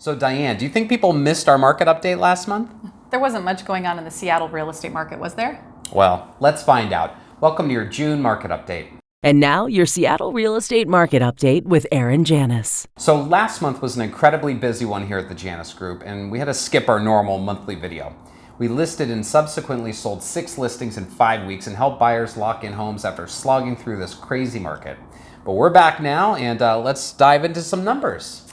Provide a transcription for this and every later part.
So Diane, do you think people missed our market update last month? There wasn't much going on in the Seattle real estate market, was there? Well, let's find out. Welcome to your June market update. And now your Seattle real estate market update with Aaron Janus. So last month was an incredibly busy one here at the Janus Group, and we had to skip our normal monthly video. We listed and subsequently sold 6 listings in 5 weeks and helped buyers lock in homes after slogging through this crazy market. But we're back now, and let's dive into some numbers.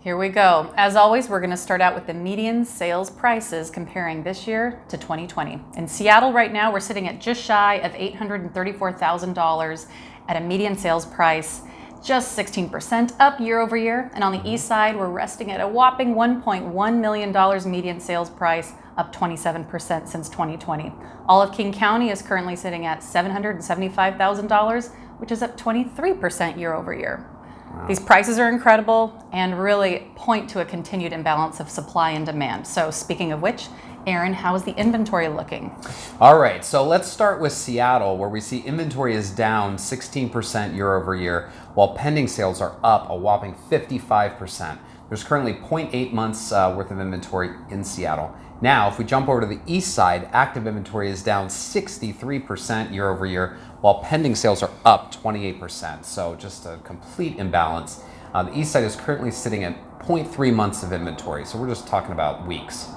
Here we go. As always, we're going to start out with the median sales prices comparing this year to 2020. In Seattle right now, we're sitting at just shy of $834,000 at a median sales price, just 16% up year over year. And on the east side, we're resting at a whopping $1.1 million median sales price, up 27% since 2020. All of King County is currently sitting at $775,000, which is up 23% year over year. Wow. These prices are incredible and really point to a continued imbalance of supply and demand. So speaking of which, Aaron, how is the inventory looking? All right, so let's start with Seattle, where we see inventory is down 16% year over year, while pending sales are up a whopping 55%. There's currently 0.8 months worth of inventory in Seattle. Now, if we jump over to the east side, active inventory is down 63% year over year, while pending sales are up 28%. So just a complete imbalance. The east side is currently sitting at 0.3 months of inventory. So we're just talking about weeks.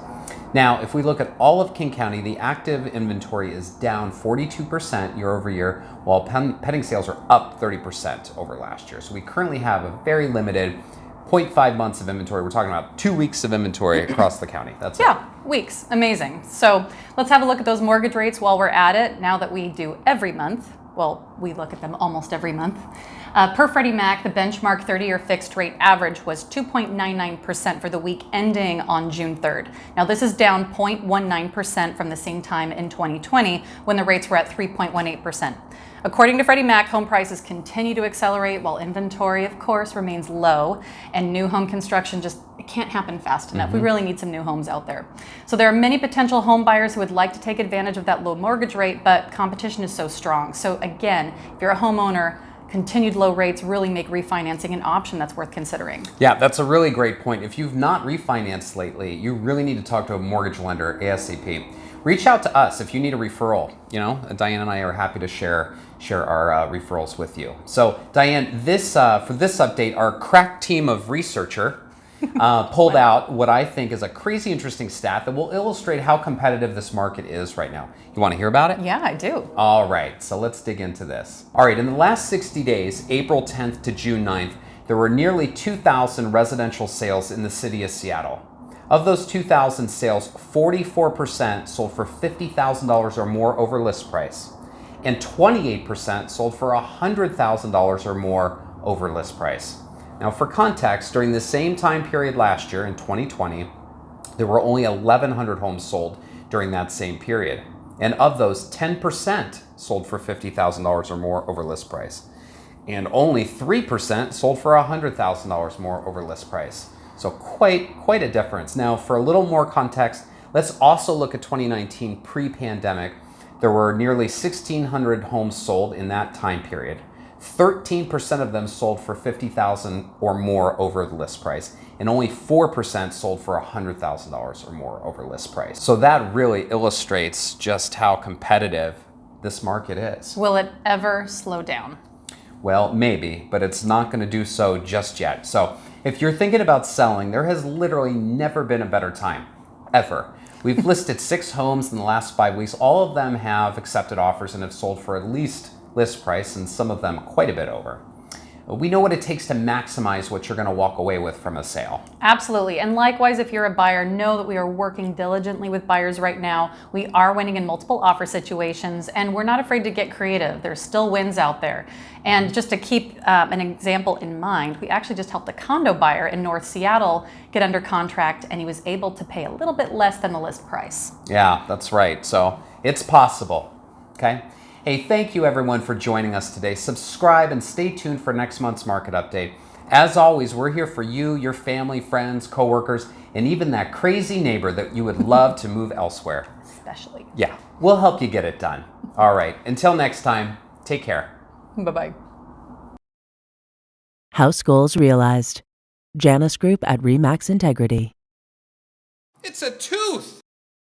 Now, if we look at all of King County, the active inventory is down 42% year over year, while pending sales are up 30% over last year. So we currently have a very limited 0.5 months of inventory. We're talking about 2 weeks of inventory across the county. That's it. Weeks. Amazing. So let's have a look at those mortgage rates while we're at it. Now that we do every month, well, we look at them almost every month. Per Freddie Mac, the benchmark 30-year fixed rate average was 2.99% for the week ending on June 3rd. Now this is down 0.19% from the same time in 2020 when the rates were at 3.18%. According to Freddie Mac, home prices continue to accelerate while inventory, of course, remains low, and new home construction just can't happen fast enough. We really need some new homes out there. So there are many potential home buyers who would like to take advantage of that low mortgage rate, but competition is so strong. So again, if you're a homeowner, continued low rates really make refinancing an option that's worth considering. Yeah, that's a really great point. If you've not refinanced lately, you really need to talk to a mortgage lender ASAP. Reach out to us if you need a referral. You know, Diane and I are happy to share our referrals with you. So Diane, for this update, our crack team of researcher pulled out what I think is a crazy interesting stat that will illustrate how competitive this market is right now. You want to hear about it? Yeah, I do. All right, so let's dig into this. All right, in the last 60 days, April 10th to June 9th, there were nearly 2,000 residential sales in the city of Seattle. Of those 2,000 sales, 44% sold for $50,000 or more over list price, and 28% sold for $100,000 or more over list price. Now, for context, during the same time period last year in 2020, there were only 1,100 homes sold during that same period. And of those, 10% sold for $50,000 or more over list price, and only 3% sold for $100,000 more over list price. So quite a difference. Now, for a little more context, let's also look at 2019 pre-pandemic. There were nearly 1,600 homes sold in that time period. 13% of them sold for $50,000 or more over the list price, and only 4% sold for $100,000 or more over list price. So that really illustrates just how competitive this market is. Will it ever slow down? Well, maybe, but it's not going to do so just yet. So if you're thinking about selling, there has literally never been a better time, ever. We've listed 6 homes in the last 5 weeks. All of them have accepted offers and have sold for at least list price, and some of them quite a bit over. We know what it takes to maximize what you're going to walk away with from a sale. Absolutely. And likewise, if you're a buyer, know that we are working diligently with buyers right now. We are winning in multiple offer situations, and we're not afraid to get creative. There's still wins out there. And just to keep an example in mind, we actually just helped a condo buyer in North Seattle get under contract, and he was able to pay a little bit less than the list price. Yeah, that's right. So it's possible. Okay. Hey, thank you everyone for joining us today. Subscribe and stay tuned for next month's market update. As always, we're here for you, your family, friends, coworkers, and even that crazy neighbor that you would love to move elsewhere. Especially. Yeah, we'll help you get it done. All right, until next time, take care. Bye-bye. House goals realized. Janus Group at RE/MAX Integrity. It's a tooth!